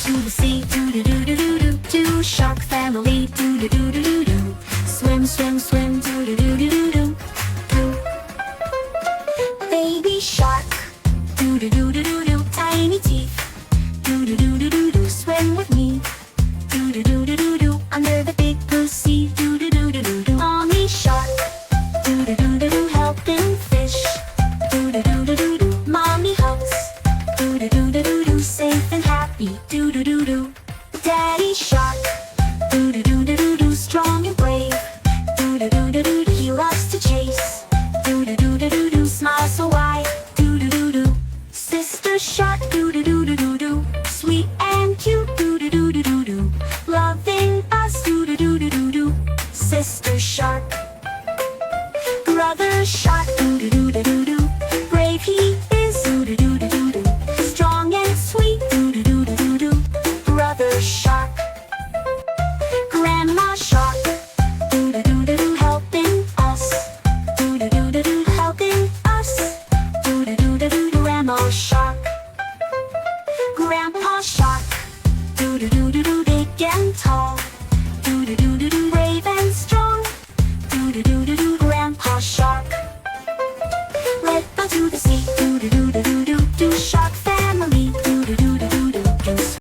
to the sea. Do shark family. Swim, swim, swim. Do. Baby shark. Tiny teeth. Swim with me. Under the big blue sea. Mommy shark. Helping fish. Mommy hugs. Safe and happy. Daddy shark. Strong and brave. He loves to chase. Smile so wide. Sister shark. Sweet and cute. Loving us. Sister shark. Brother shark. Brave he is. Strong and sweet. Brother shark. Grandma shark. Helping us. Helping us. Grandma shark. Grandpa shark. Big and tall. Brave and strong. Grandpa shark.